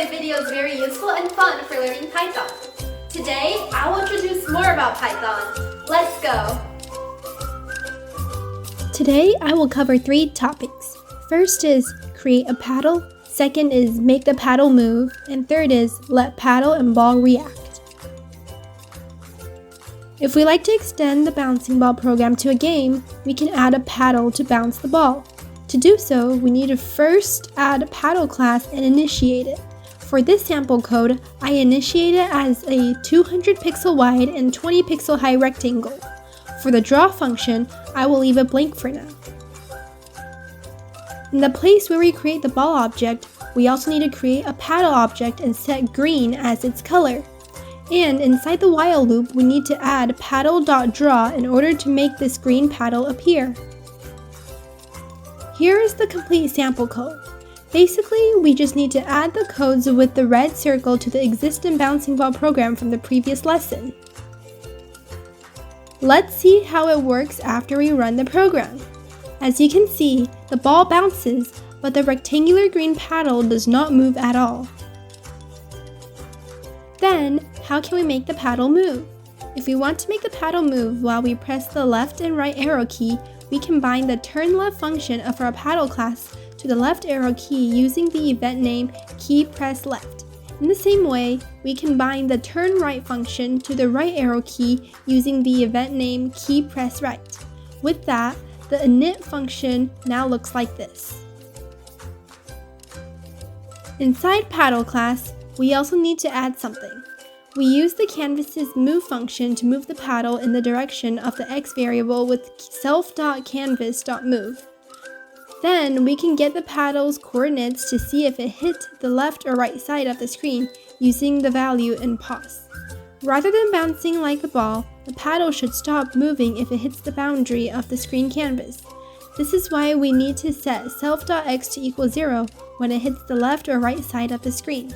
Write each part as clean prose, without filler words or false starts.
my videos very useful and fun for learning Python. Today, I will introduce more about Python. Let's go! Today, I will cover 3 topics. First is create a paddle, second is make the paddle move, and third is let paddle and ball react. If we like to extend the bouncing ball program to a game, we can add a paddle to bounce the ball. To do so, we need to first add a paddle class and initiate it. For this sample code, I initiate it as a 200 pixel wide and 20 pixel high rectangle. For the draw function, I will leave it blank for now. In the place where we create the ball object, we also need to create a paddle object and set green as its color. And inside the while loop, we need to add paddle.draw in order to make this green paddle appear. Here is the complete sample code. Basically, we just need to add the codes with the red circle to the existing bouncing ball program from the previous lesson. Let's see how it works after we run the program. As you can see, the ball bounces, but the rectangular green paddle does not move at all. Then, how can we make the paddle move? If we want to make the paddle move while we press the left and right arrow key, we can bind the turn left function of our paddle class to the left arrow key using the event name keyPressLeft. In the same way, we can bind the turn right function to the right arrow key using the event name keyPressRight. With that, the init function now looks like this. Inside paddle class, we also need to add something. We use the canvas's move function to move the paddle in the direction of the x variable with self.canvas.move. Then we can get the paddle's coordinates to see if it hit the left or right side of the screen using the value in pos. Rather than bouncing like the ball, the paddle should stop moving if it hits the boundary of the screen canvas. This is why we need to set self.x to equal 0 when it hits the left or right side of the screen.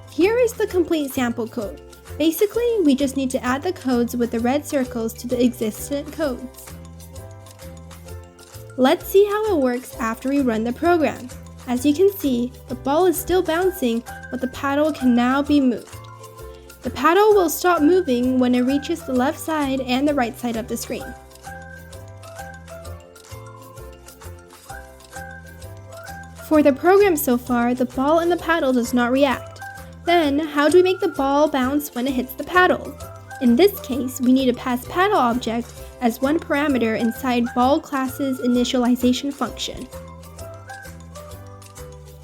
Here is the complete sample code. Basically, we just need to add the codes with the red circles to the existing codes. Let's see how it works after we run the program. As you can see, the ball is still bouncing, but the paddle can now be moved. The paddle will stop moving when it reaches the left side and the right side of the screen. For the program so far, the ball and the paddle does not react. Then, how do we make the ball bounce when it hits the paddle? In this case, we need to pass paddle object as one parameter inside ball class's initialization function.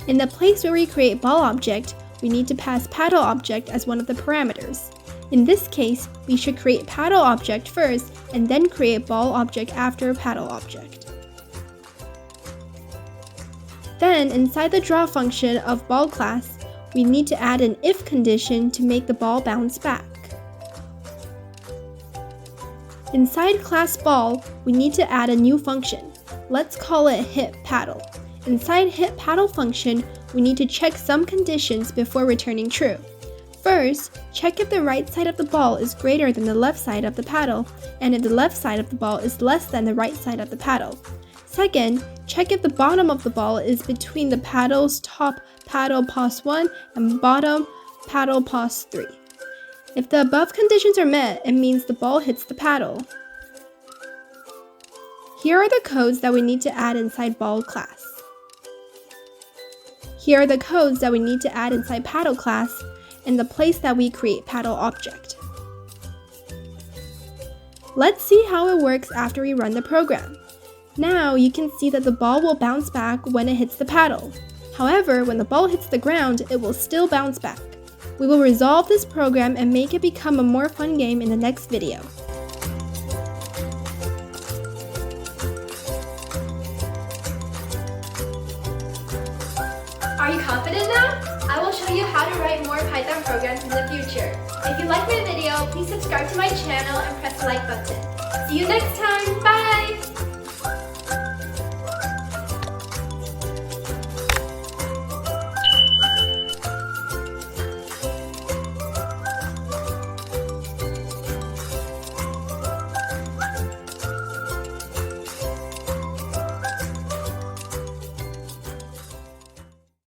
In the place where we create ball object, we need to pass paddle object as one of the parameters. In this case, we should create paddle object first and then create ball object after paddle object. Then, inside the draw function of ball class, we need to add an if condition to make the ball bounce back. Inside class ball, we need to add a new function. Let's call it hitPaddle. Inside hitPaddle function, we need to check some conditions before returning true. First, check if the right side of the ball is greater than the left side of the paddle, and if the left side of the ball is less than the right side of the paddle. Second, check if the bottom of the ball is between the paddle's top paddle pos 1 and bottom paddle pos 3. If the above conditions are met, it means the ball hits the paddle. Here are the codes that we need to add inside ball class. Here are the codes that we need to add inside paddle class in the place that we create paddle object. Let's see how it works after we run the program. Now you can see that the ball will bounce back when it hits the paddle. However, when the ball hits the ground, it will still bounce back. We will resolve this program and make it become a more fun game in the next video. Are you confident now? I will show you how to write more Python programs in the future. If you like my video, please subscribe to my channel and press the like button. See you next time!